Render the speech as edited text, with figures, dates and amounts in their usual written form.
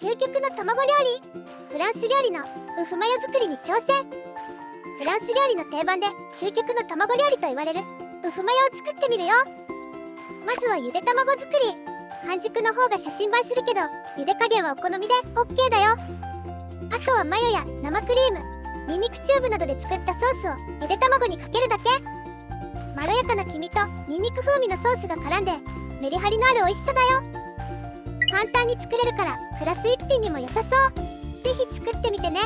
究極の卵料理。フランス料理のウフマヨ作りに挑戦。フランス料理の定番で究極の卵料理と言われるウフマヨを作ってみるよ。まずはゆで卵作り。半熟の方が写真映えするけど、ゆで加減はお好みで OK だよ。あとはマヨや生クリーム、ニンニクチューブなどで作ったソースをゆで卵にかけるだけ。まろやかな黄身とニンニク風味のソースが絡んでメリハリのある美味しさだよ。簡単に作れるからプラス1品にも良さそう。ぜひ作ってみてね。